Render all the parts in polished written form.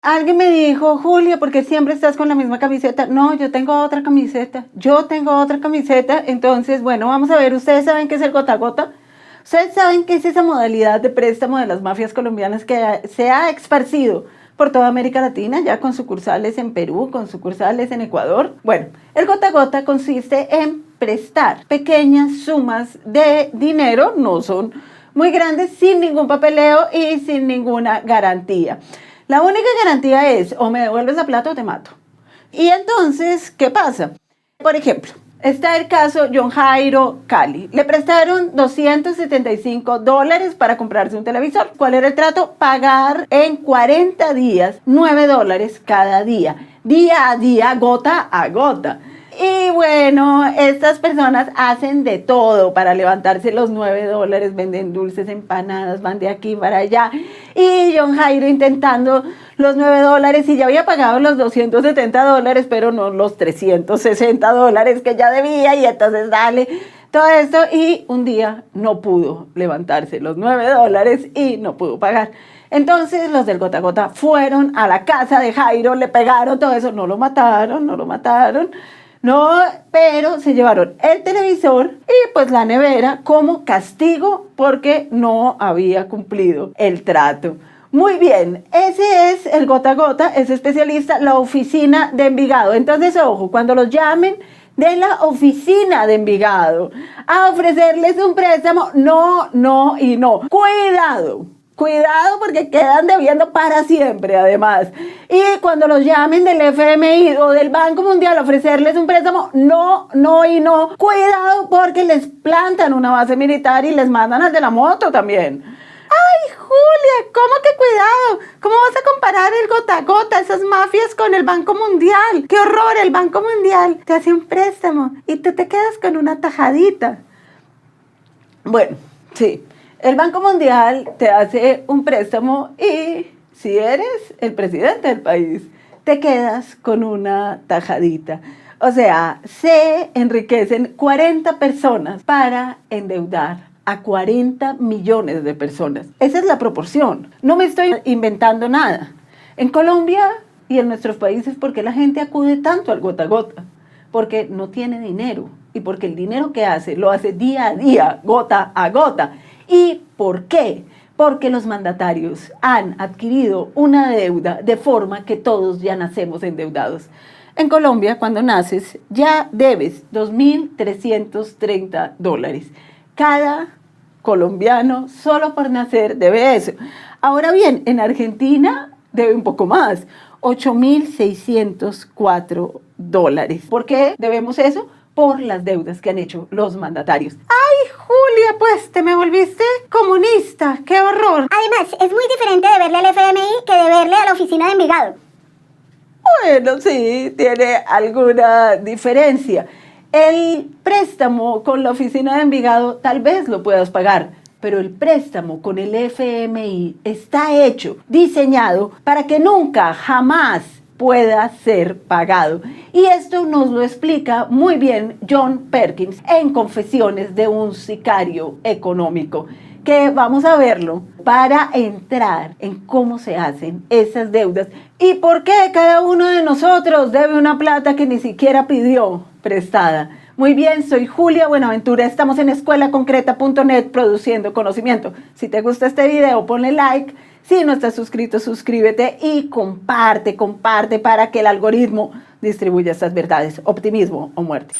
Alguien me dijo, Julia, ¿por qué siempre estás con la misma camiseta? No, yo tengo otra camiseta. Entonces, bueno, vamos a ver, ¿ustedes saben qué es el gota a gota? ¿Ustedes saben qué es esa modalidad de préstamo de las mafias colombianas que se ha esparcido por toda América Latina, ya con sucursales en Perú, con sucursales en Ecuador? Bueno, el gota a gota consiste en prestar pequeñas sumas de dinero, no son muy grandes, sin ningún papeleo y sin ninguna garantía. La única garantía es o me devuelves la plata o te mato. Y entonces, ¿qué pasa? Por ejemplo, está el caso John Jairo Cali. Le prestaron $275 para comprarse un televisor. ¿Cuál era el trato? Pagar en 40 días $9 cada día a día, gota a gota. Y bueno, estas personas hacen de todo para levantarse los $9, venden dulces, empanadas, van de aquí para allá. Y John Jairo intentando los $9 y ya había pagado los $270, pero no los $360 que ya debía. Y entonces dale todo esto y un día no pudo levantarse los $9 y no pudo pagar. Entonces los del gota a gota fueron a la casa de Jairo, le pegaron todo eso, no lo mataron. No, pero se llevaron el televisor y pues la nevera como castigo porque no había cumplido el trato. Muy bien, ese es el gota a gota, es especialista, la oficina de Envigado. Entonces, ojo, cuando los llamen de la oficina de Envigado a ofrecerles un préstamo, no y no. Cuidado porque quedan debiendo para siempre, además. Y cuando los llamen del FMI o del Banco Mundial a ofrecerles un préstamo, no y no. Cuidado porque les plantan una base militar y les mandan al de la moto también. ¡Ay, Julia! ¿Cómo que cuidado? ¿Cómo vas a comparar el gota a gota, esas mafias con el Banco Mundial? ¡Qué horror! El Banco Mundial te hace un préstamo y tú te quedas con una tajadita. Bueno, sí. El Banco Mundial te hace un préstamo y si eres el presidente del país, te quedas con una tajadita. O sea, se enriquecen 40 personas para endeudar a 40 millones de personas. Esa es la proporción. No me estoy inventando nada. En Colombia y en nuestros países, ¿por qué la gente acude tanto al gota a gota? Porque no tiene dinero y porque el dinero que hace lo hace día a día, gota a gota. ¿Y por qué? Porque los mandatarios han adquirido una deuda de forma que todos ya nacemos endeudados. En Colombia, cuando naces, ya debes $2.330. Cada colombiano, solo por nacer, debe eso. Ahora bien, en Argentina debe un poco más, $8.604. ¿Por qué debemos eso? Por las deudas que han hecho los mandatarios. ¡Ay, Julia, pues te me volviste comunista! ¡Qué horror! Además, es muy diferente de verle al FMI que de verle a la oficina de Envigado. Bueno, sí, tiene alguna diferencia. El préstamo con la oficina de Envigado tal vez lo puedas pagar, pero el préstamo con el FMI está hecho, diseñado para que nunca, jamás pueda ser pagado. Y esto nos lo explica muy bien John Perkins en Confesiones de un sicario económico, que vamos a verlo para entrar en cómo se hacen esas deudas y por qué cada uno de nosotros debe una plata que ni siquiera pidió prestada. Muy bien, soy Julia Buenaventura, estamos en escuelaconcreta.net produciendo conocimiento. Si te gusta este video, ponle like. Si no estás suscrito, suscríbete y comparte para que el algoritmo distribuya estas verdades. Optimismo o muerte.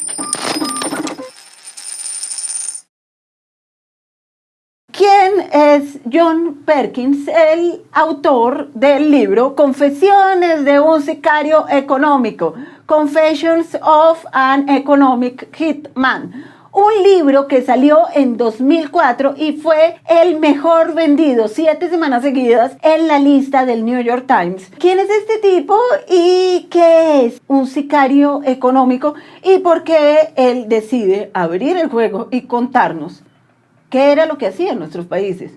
¿Quién es John Perkins? El autor del libro Confesiones de un sicario económico, Confessions of an Economic Hitman. Un libro que salió en 2004 y fue el mejor vendido 7 semanas seguidas en la lista del New York Times. ¿Quién es este tipo y qué es un sicario económico y por qué él decide abrir el juego y contarnos qué era lo que hacía en nuestros países?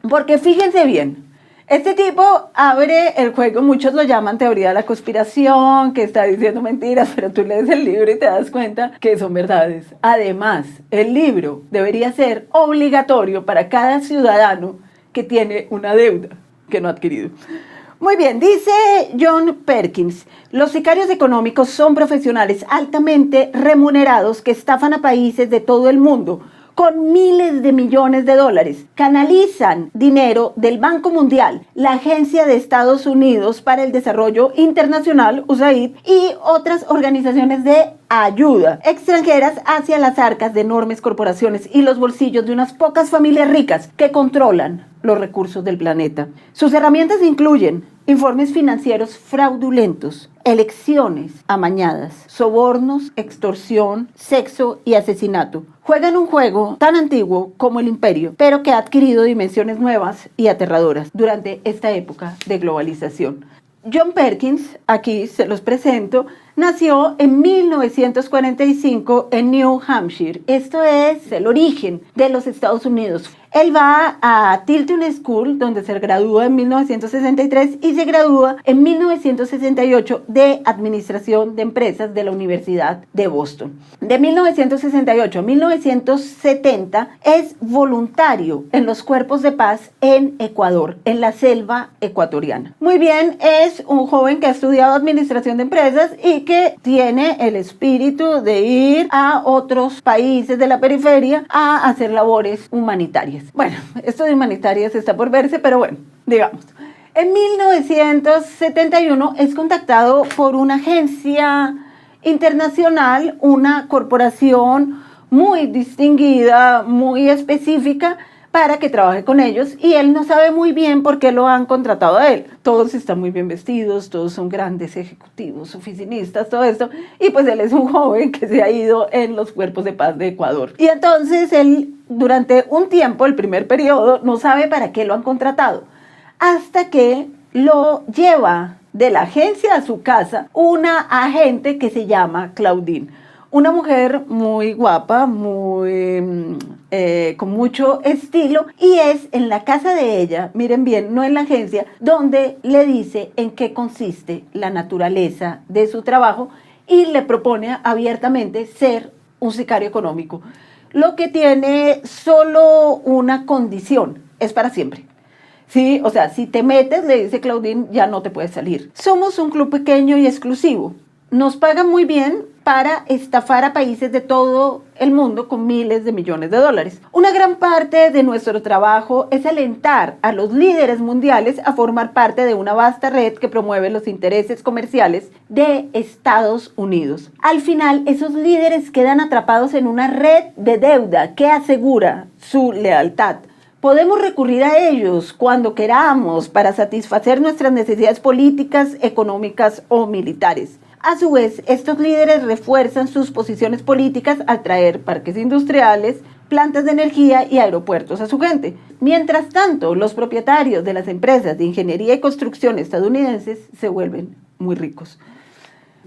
Porque fíjense bien, este tipo abre el juego, muchos lo llaman teoría de la conspiración, que está diciendo mentiras, pero tú lees el libro y te das cuenta que son verdades. Además, el libro debería ser obligatorio para cada ciudadano que tiene una deuda. que no ha adquirido. Muy bien, dice John Perkins, los sicarios económicos son profesionales altamente remunerados que estafan a países de todo el mundo con miles de millones de dólares. Canalizan dinero del Banco Mundial, la Agencia de Estados Unidos para el Desarrollo Internacional, USAID, y otras organizaciones de ayuda extranjeras hacia las arcas de enormes corporaciones y los bolsillos de unas pocas familias ricas que controlan los recursos del planeta. Sus herramientas incluyen informes financieros fraudulentos, elecciones amañadas, sobornos, extorsión, sexo y asesinato. Juegan un juego tan antiguo como el imperio, pero que ha adquirido dimensiones nuevas y aterradoras durante esta época de globalización. John Perkins, aquí se los presento, nació en 1945 en New Hampshire. Esto es el origen de los Estados Unidos. Él va a Tilton School, donde se gradúa en 1963 y se gradúa en 1968 de Administración de Empresas de la Universidad de Boston. De 1968 a 1970 es voluntario en los cuerpos de paz en Ecuador, en la selva ecuatoriana. Muy bien, es un joven que ha estudiado Administración de Empresas y que tiene el espíritu de ir a otros países de la periferia a hacer labores humanitarias. Bueno, esto de humanitarias está por verse, pero bueno, digamos. En 1971 es contactado por una agencia internacional, una corporación muy distinguida, muy específica, para que trabaje con ellos, y él no sabe muy bien por qué lo han contratado a él. Todos están muy bien vestidos, todos son grandes ejecutivos, oficinistas, todo esto, y pues él es un joven que se ha ido en los cuerpos de paz de Ecuador. Y entonces él, durante un tiempo, el primer periodo, no sabe para qué lo han contratado, hasta que lo lleva de la agencia a su casa una agente que se llama Claudine. Una mujer muy guapa, con mucho estilo, y es en la casa de ella, miren bien, no en la agencia, donde le dice en qué consiste la naturaleza de su trabajo y le propone abiertamente ser un sicario económico. Lo que tiene solo una condición, es para siempre. Sí, o sea, si te metes, le dice Claudine, ya no te puedes salir. Somos un club pequeño y exclusivo. Nos pagan muy bien para estafar a países de todo el mundo con miles de millones de dólares. Una gran parte de nuestro trabajo es alentar a los líderes mundiales a formar parte de una vasta red que promueve los intereses comerciales de Estados Unidos. Al final, esos líderes quedan atrapados en una red de deuda que asegura su lealtad. Podemos recurrir a ellos cuando queramos para satisfacer nuestras necesidades políticas, económicas o militares. A su vez, estos líderes refuerzan sus posiciones políticas al traer parques industriales, plantas de energía y aeropuertos a su gente. Mientras tanto, los propietarios de las empresas de ingeniería y construcción estadounidenses se vuelven muy ricos.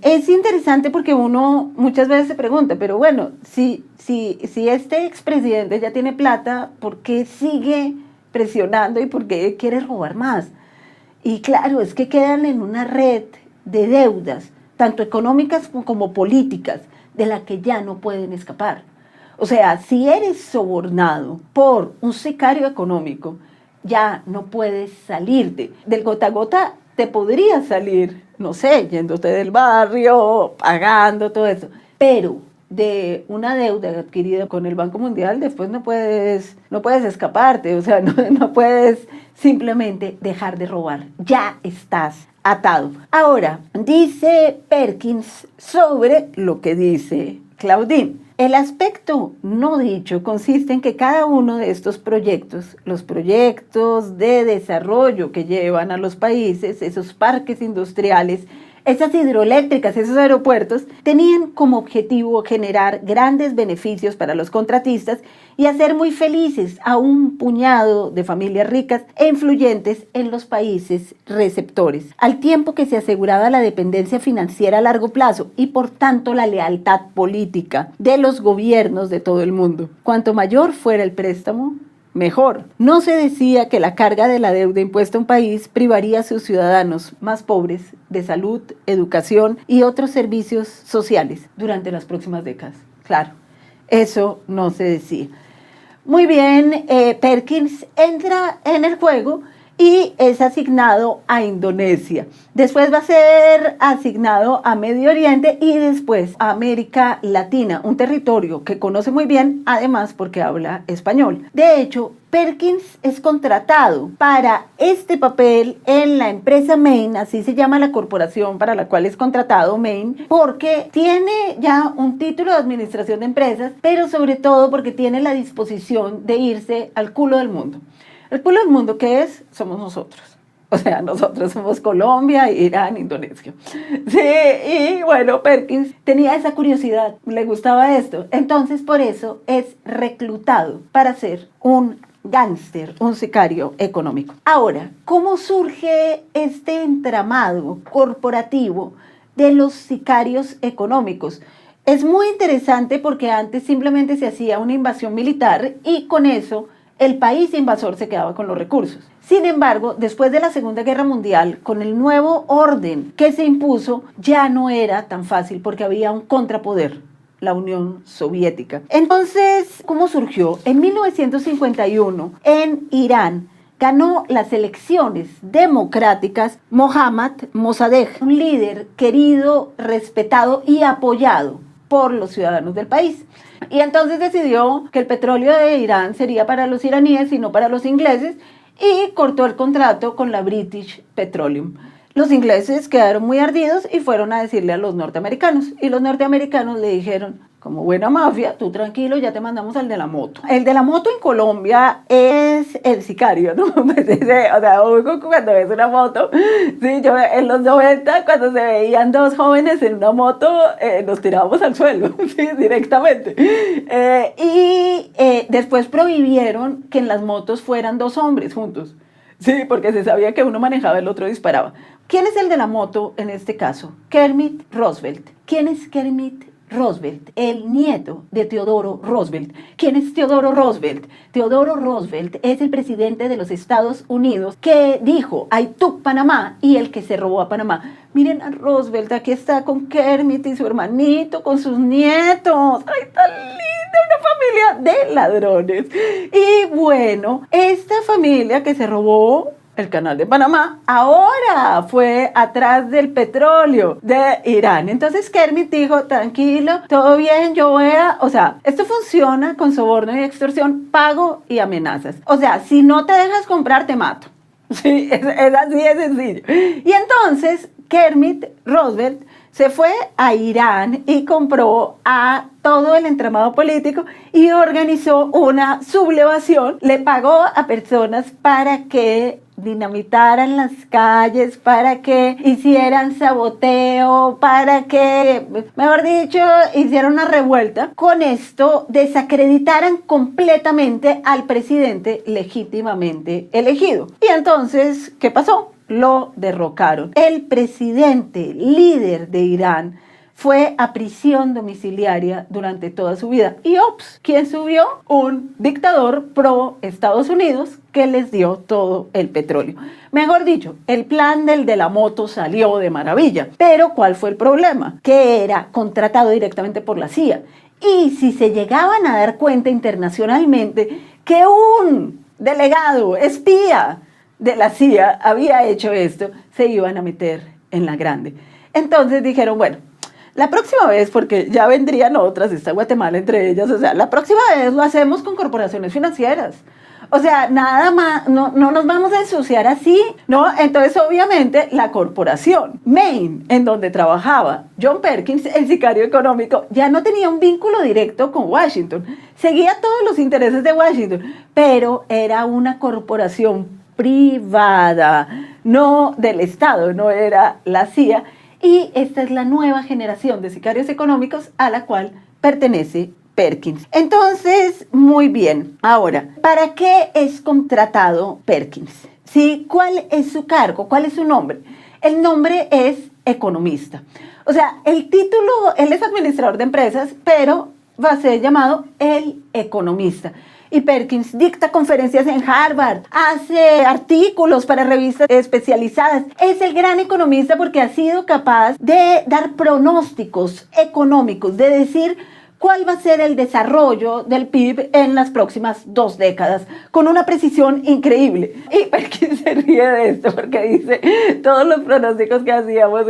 Es interesante porque uno muchas veces se pregunta, pero bueno, si este expresidente ya tiene plata, ¿por qué sigue presionando y por qué quiere robar más? Y claro, es que quedan en una red de deudas, tanto económicas como políticas, de la que ya no pueden escapar. O sea, si eres sobornado por un sicario económico, ya no puedes salirte. Del gota a gota te podrías salir, no sé, yéndote del barrio, pagando, todo eso. Pero de una deuda adquirida con el Banco Mundial, después no puedes escaparte, o sea, no puedes simplemente dejar de robar. Ya estás atado. Ahora, dice Perkins sobre lo que dice Claudine. El aspecto no dicho consiste en que cada uno de estos proyectos, los proyectos de desarrollo que llevan a los países, esos parques industriales, esas hidroeléctricas, esos aeropuertos, tenían como objetivo generar grandes beneficios para los contratistas y hacer muy felices a un puñado de familias ricas e influyentes en los países receptores, al tiempo que se aseguraba la dependencia financiera a largo plazo y por tanto la lealtad política de los gobiernos de todo el mundo. Cuanto mayor fuera el préstamo, mejor. No se decía que la carga de la deuda impuesta a un país privaría a sus ciudadanos más pobres de salud, educación y otros servicios sociales durante las próximas décadas. Claro, eso no se decía. Muy bien, Perkins entra en el juego y es asignado a Indonesia. Después va a ser asignado a Medio Oriente y después a América Latina, un territorio que conoce muy bien, además porque habla español. De hecho, Perkins es contratado para este papel en la empresa Main, así se llama la corporación para la cual es contratado, Main, porque tiene ya un título de administración de empresas, pero sobre todo porque tiene la disposición de irse al culo del mundo. El culo del mundo, ¿qué es? Somos nosotros. O sea, nosotros somos Colombia, Irán, Indonesia. Sí, y bueno, Perkins tenía esa curiosidad, le gustaba esto. Entonces, por eso es reclutado para ser un gángster, un sicario económico. Ahora, ¿cómo surge este entramado corporativo de los sicarios económicos? Es muy interesante porque antes simplemente se hacía una invasión militar y con eso el país invasor se quedaba con los recursos. Sin embargo, después de la Segunda Guerra Mundial, con el nuevo orden que se impuso, ya no era tan fácil porque había un contrapoder, la Unión Soviética. Entonces, ¿cómo surgió? En 1951, en Irán, ganó las elecciones democráticas Mohammad Mossadegh, un líder querido, respetado y apoyado por los ciudadanos del país. Y entonces decidió que el petróleo de Irán sería para los iraníes y no para los ingleses y cortó el contrato con la British Petroleum. Los ingleses quedaron muy ardidos y fueron a decirle a los norteamericanos. Y los norteamericanos le dijeron, como buena mafia, tú tranquilo, ya te mandamos al de la moto. El de la moto en Colombia es el sicario, ¿no? Pues o sea, cuando ves una moto, sí, yo en los 90, cuando se veían dos jóvenes en una moto, nos tirábamos al suelo, sí, directamente. Después prohibieron que en las motos fueran dos hombres juntos. Sí, porque se sabía que uno manejaba, el otro disparaba. ¿Quién es el de la moto en este caso? Kermit Roosevelt. ¿Quién es Kermit Roosevelt? El nieto de Teodoro Roosevelt. ¿Quién es Teodoro Roosevelt? Teodoro Roosevelt es el presidente de los Estados Unidos que dijo, "I took Panamá", y el que se robó a Panamá. Miren a Roosevelt, aquí está con Kermit y su hermanito, con sus nietos. ¡Ay, tan linda! Una familia de ladrones. Y bueno, esta familia que se robó el canal de Panamá ahora fue atrás del petróleo de Irán. Entonces Kermit dijo, tranquilo, todo bien, yo voy a... O sea, esto funciona con soborno y extorsión, pago y amenazas. O sea, si no te dejas comprar, te mato. Sí, es así de sencillo. Y entonces Kermit Roosevelt se fue a Irán y compró a todo el entramado político y organizó una sublevación. Le pagó a personas para que dinamitaran las calles, para que hicieran saboteo, para que, mejor dicho, hicieran una revuelta. Con esto desacreditaran completamente al presidente legítimamente elegido. Y entonces, ¿qué pasó? Lo derrocaron. El presidente líder de Irán fue a prisión domiciliaria durante toda su vida. Y ops, ¿quién subió? Un dictador pro Estados Unidos que les dio todo el petróleo. Mejor dicho, el plan del de la moto salió de maravilla. Pero ¿cuál fue el problema? Que era contratado directamente por la CIA. Y si se llegaban a dar cuenta internacionalmente que un delegado espía de la CIA había hecho esto, se iban a meter en la grande. Entonces dijeron, bueno, la próxima vez, porque ya vendrían otras, está Guatemala entre ellas, o sea, la próxima vez lo hacemos con corporaciones financieras. O sea, nada más, no nos vamos a ensuciar así, ¿no? Entonces, obviamente, la corporación Main, en donde trabajaba John Perkins, el sicario económico, ya no tenía un vínculo directo con Washington. Seguía todos los intereses de Washington, pero era una corporación privada, no del Estado, no era la CIA. Y esta es la nueva generación de sicarios económicos a la cual pertenece Perkins. Entonces, muy bien. Ahora, ¿para qué es contratado Perkins? ¿Sí? ¿Cuál es su cargo? ¿Cuál es su nombre? El nombre es economista. O sea, el título, él es administrador de empresas, pero va a ser llamado el economista. Y Perkins dicta conferencias en Harvard, hace artículos para revistas especializadas. Es el gran economista porque ha sido capaz de dar pronósticos económicos, de decir cuál va a ser el desarrollo del PIB en las próximas 2 décadas, con una precisión increíble. Y Perkins se ríe de esto porque dice, todos los pronósticos que hacíamos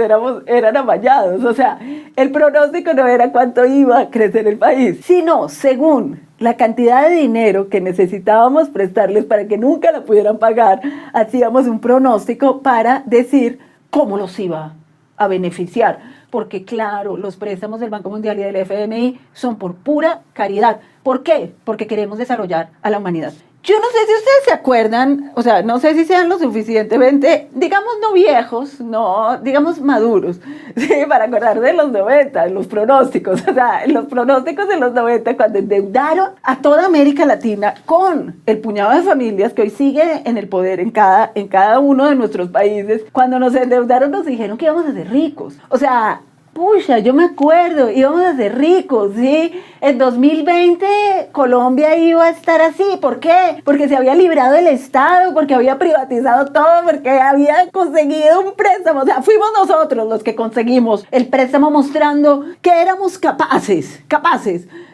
eran amañados. O sea, el pronóstico no era cuánto iba a crecer el país, sino según la cantidad de dinero que necesitábamos prestarles para que nunca la pudieran pagar, hacíamos un pronóstico para decir cómo los iba a beneficiar. Porque claro, los préstamos del Banco Mundial y del FMI son por pura caridad. ¿Por qué? Porque queremos desarrollar a la humanidad. Yo no sé si ustedes se acuerdan, o sea, no sé si sean lo suficientemente, digamos, no viejos, no, digamos, maduros, ¿sí? Para acordar de los 90, los pronósticos, o sea, los pronósticos de los 90, cuando endeudaron a toda América Latina con el puñado de familias que hoy sigue en el poder en cada uno de nuestros países, cuando nos endeudaron nos dijeron que íbamos a ser ricos, o sea, pucha, yo me acuerdo, íbamos a ser ricos, ¿sí? En 2020 Colombia iba a estar así. ¿Por qué? Porque se había librado el Estado, porque había privatizado todo, porque había conseguido un préstamo. O sea, fuimos nosotros los que conseguimos el préstamo mostrando que éramos capaces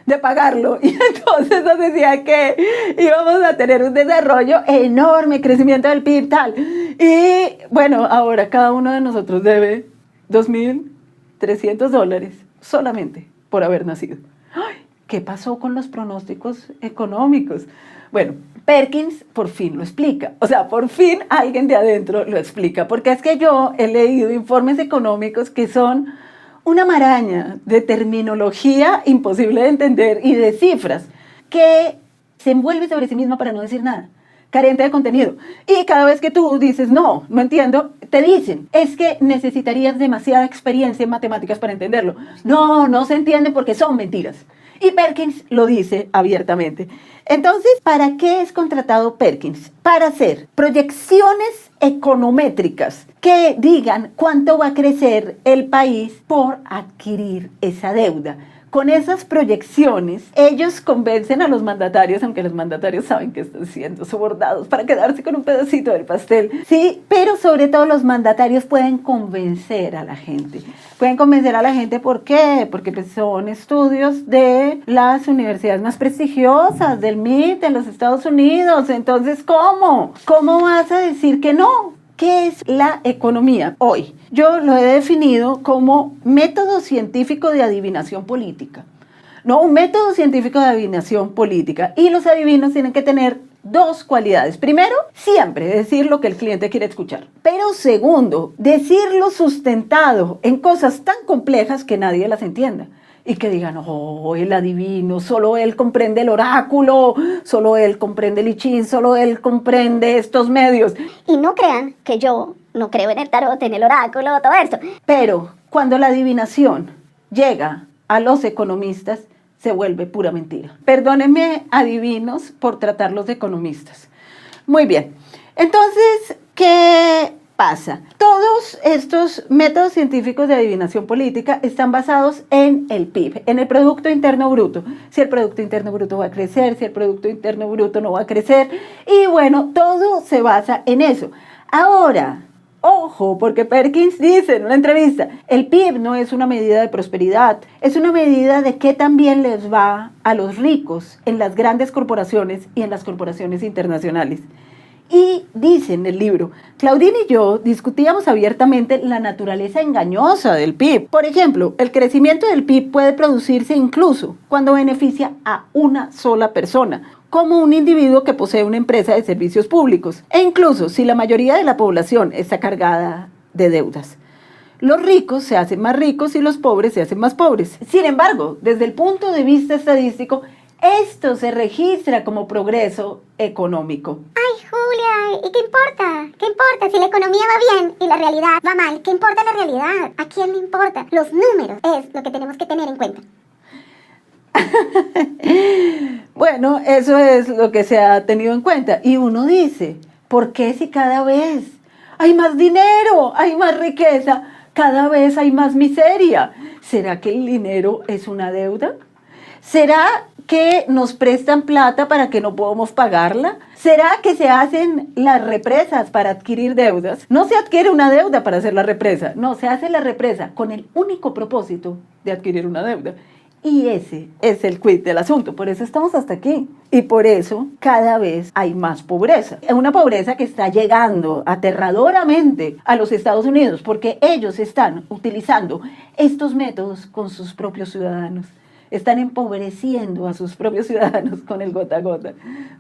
de pagarlo. Y entonces nos decía que íbamos a tener un desarrollo enorme, crecimiento del PIB, tal. Y bueno, ahora cada uno de nosotros debe $2,300 solamente por haber nacido. ¡Ay! ¿Qué pasó con los pronósticos económicos? Bueno, Perkins por fin lo explica. O sea, por fin alguien de adentro lo explica. Porque es que yo he leído informes económicos que son una maraña de terminología imposible de entender y de cifras que se envuelve sobre sí misma para no decir nada, carente de contenido. Y cada vez que tú dices, no entiendo, te dicen, es que necesitarías demasiada experiencia en matemáticas para entenderlo. No se entiende porque son mentiras. Y Perkins lo dice abiertamente. Entonces, ¿para qué es contratado Perkins? Para hacer proyecciones econométricas que digan cuánto va a crecer el país por adquirir esa deuda. Con esas proyecciones, ellos convencen a los mandatarios, aunque los mandatarios saben que están siendo sobornados para quedarse con un pedacito del pastel, sí, pero sobre todo los mandatarios pueden convencer a la gente. Pueden convencer a la gente, ¿por qué? Porque pues, son estudios de las universidades más prestigiosas, del MIT, de los Estados Unidos. Entonces, ¿cómo? ¿Cómo vas a decir que no? ¿Qué es la economía hoy? Yo lo he definido como método científico de adivinación política. No, un método científico de adivinación política. Y los adivinos tienen que tener 2 cualidades. Primero, siempre decir lo que el cliente quiere escuchar. Pero segundo, decirlo sustentado en cosas tan complejas que nadie las entienda. Y que digan, oh, el adivino, solo él comprende el oráculo, solo él comprende el I Ching, solo él comprende estos medios. Y no crean que yo no creo en el tarot, en el oráculo, todo esto. Pero cuando la adivinación llega a los economistas, se vuelve pura mentira. Perdónenme, adivinos, por tratarlos de economistas. Muy bien. Entonces, ¿qué pasa? Todos estos métodos científicos de adivinación política están basados en el PIB, en el Producto Interno Bruto. Si el Producto Interno Bruto va a crecer, si el Producto Interno Bruto no va a crecer. Y bueno, todo se basa en eso. Ahora, ojo, porque Perkins dice en una entrevista, el PIB no es una medida de prosperidad, es una medida de qué tan bien les va a los ricos en las grandes corporaciones y en las corporaciones internacionales. Y dice en el libro, Claudine y yo discutíamos abiertamente la naturaleza engañosa del PIB. Por ejemplo, el crecimiento del PIB puede producirse incluso cuando beneficia a una sola persona, como un individuo que posee una empresa de servicios públicos, e incluso si la mayoría de la población está cargada de deudas. Los ricos se hacen más ricos y los pobres se hacen más pobres. Sin embargo, desde el punto de vista estadístico, esto se registra como progreso económico. Ay, Julia, ¿y qué importa? ¿Qué importa si la economía va bien y la realidad va mal? ¿Qué importa la realidad? ¿A quién le importa? Los números es lo que tenemos que tener en cuenta. Bueno, eso es lo que se ha tenido en cuenta. Y uno dice, ¿por qué si cada vez hay más dinero, hay más riqueza, cada vez hay más miseria? ¿Será que el dinero es una deuda? ¿Será que nos prestan plata para que no podamos pagarla? ¿Será que se hacen las represas para adquirir deudas? No se adquiere una deuda para hacer la represa, no, se hace la represa con el único propósito de adquirir una deuda. Y ese es el quid del asunto, por eso estamos hasta aquí. Y por eso cada vez hay más pobreza. Es una pobreza que está llegando aterradoramente a los Estados Unidos porque ellos están utilizando estos métodos con sus propios ciudadanos. Están empobreciendo a sus propios ciudadanos con el gota a gota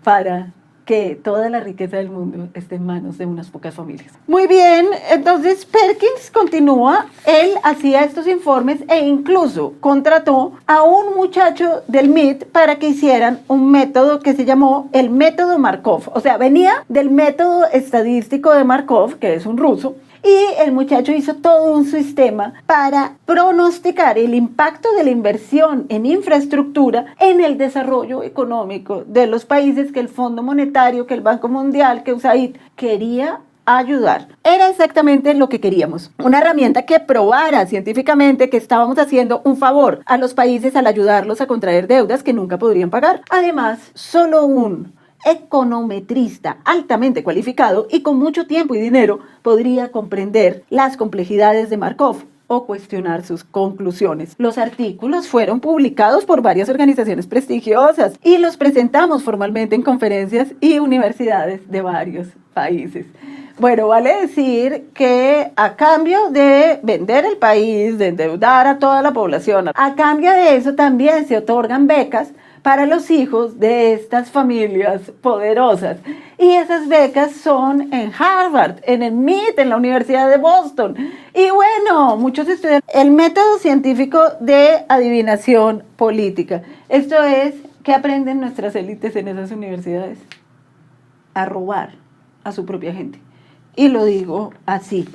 para que toda la riqueza del mundo esté en manos de unas pocas familias. Muy bien, entonces Perkins continúa, él hacía estos informes e incluso contrató a un muchacho del MIT para que hicieran un método que se llamó el método Markov. O sea, venía del método estadístico de Markov, que es un ruso, y el muchacho hizo todo un sistema para pronosticar el impacto de la inversión en infraestructura en el desarrollo económico de los países que el Fondo Monetario, que el Banco Mundial, que USAID quería ayudar. Era exactamente lo que queríamos. Una herramienta que probara científicamente que estábamos haciendo un favor a los países al ayudarlos a contraer deudas que nunca podrían pagar. Además, solo un econometrista altamente cualificado y con mucho tiempo y dinero podría comprender las complejidades de Markov o cuestionar sus conclusiones. Los artículos fueron publicados por varias organizaciones prestigiosas y los presentamos formalmente en conferencias y universidades de varios países. Bueno, vale decir que a cambio de vender el país, de endeudar a toda la población, a cambio de eso también se otorgan becas para los hijos de estas familias poderosas. Y esas becas son en Harvard, en el MIT, en la Universidad de Boston. Y bueno, muchos estudian el método científico de adivinación política. Esto es, ¿qué aprenden nuestras élites en esas universidades? A robar a su propia gente. Y lo digo así.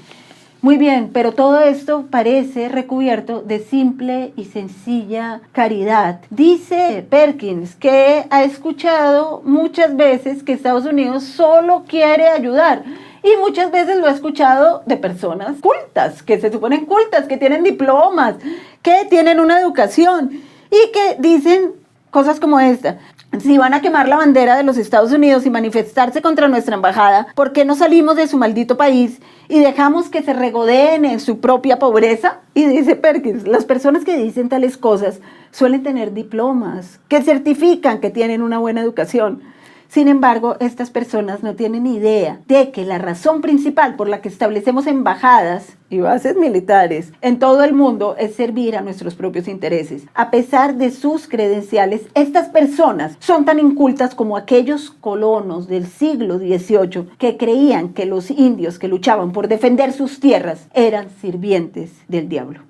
Muy bien, pero todo esto parece recubierto de simple y sencilla caridad. Dice Perkins que ha escuchado muchas veces que Estados Unidos solo quiere ayudar. Y muchas veces lo ha escuchado de personas cultas, que se suponen cultas, que tienen diplomas, que tienen una educación y que dicen cosas como esta. Si van a quemar la bandera de los Estados Unidos y manifestarse contra nuestra embajada, ¿por qué no salimos de su maldito país y dejamos que se regodeen en su propia pobreza? Y dice Perkins, las personas que dicen tales cosas suelen tener diplomas que certifican que tienen una buena educación. Sin embargo, estas personas no tienen idea de que la razón principal por la que establecemos embajadas y bases militares en todo el mundo es servir a nuestros propios intereses. A pesar de sus credenciales, estas personas son tan incultas como aquellos colonos del siglo XVIII que creían que los indios que luchaban por defender sus tierras eran sirvientes del diablo.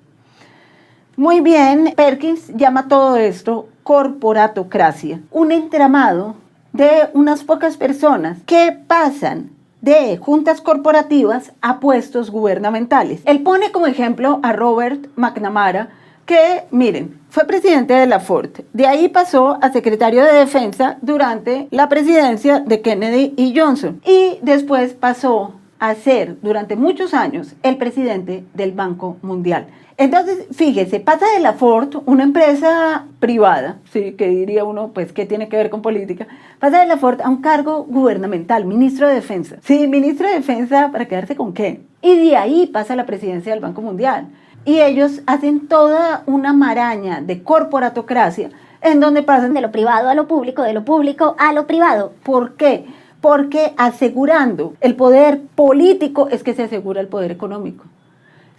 Muy bien, Perkins llama todo esto corporatocracia, un entramado de unas pocas personas que pasan de juntas corporativas a puestos gubernamentales. Él pone como ejemplo a Robert McNamara, que, miren, fue presidente de la Ford. De ahí pasó a secretario de Defensa durante la presidencia de Kennedy y Johnson. Y después pasó a ser, durante muchos años, el presidente del Banco Mundial. Entonces, fíjese, pasa de la Ford, una empresa privada, sí, que diría uno, pues, ¿qué tiene que ver con política? Pasa de la Ford a un cargo gubernamental, ministro de Defensa. Sí, ministro de Defensa, ¿para quedarse con qué? Y de ahí pasa a la presidencia del Banco Mundial. Y ellos hacen toda una maraña de corporatocracia en donde pasan de lo privado a lo público, de lo público a lo privado. ¿Por qué? Porque asegurando el poder político es que se asegura el poder económico.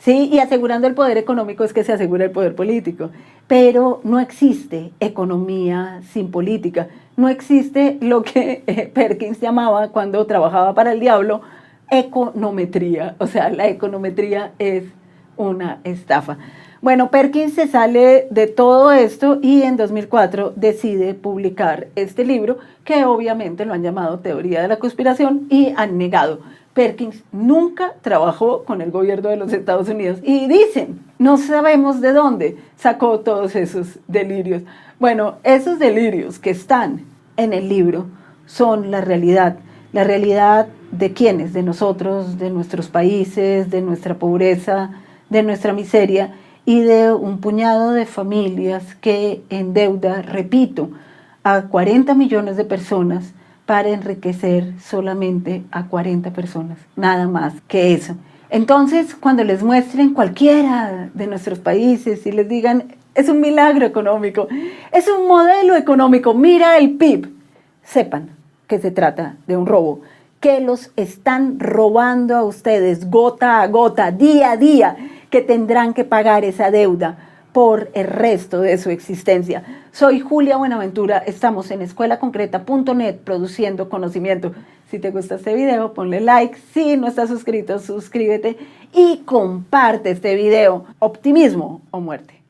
Sí, y asegurando el poder económico es que se asegura el poder político. Pero no existe economía sin política. No existe lo que Perkins llamaba cuando trabajaba para el diablo econometría. O sea, la econometría es una estafa. Bueno, Perkins se sale de todo esto y en 2004 decide publicar este libro que obviamente lo han llamado teoría de la conspiración y han negado. Perkins nunca trabajó con el gobierno de los Estados Unidos y dicen, no sabemos de dónde sacó todos esos delirios. Bueno, esos delirios que están en el libro son la realidad de quienes, de nosotros, de nuestros países, de nuestra pobreza, de nuestra miseria y de un puñado de familias que endeuda, repito, a 40 millones de personas para enriquecer solamente a 40 personas, nada más que eso. Entonces, cuando les muestren cualquiera de nuestros países y les digan, Es un milagro económico, es un modelo económico. Mira el PIB. Sepan que se trata de un robo, que los están robando a ustedes gota a gota, día a día, que tendrán que pagar esa deuda por el resto de su existencia. Soy Julia Buenaventura, estamos en escuelaconcreta.net produciendo conocimiento. Si te gusta este video, ponle like. Si no estás suscrito, suscríbete y comparte este video. Optimismo o muerte.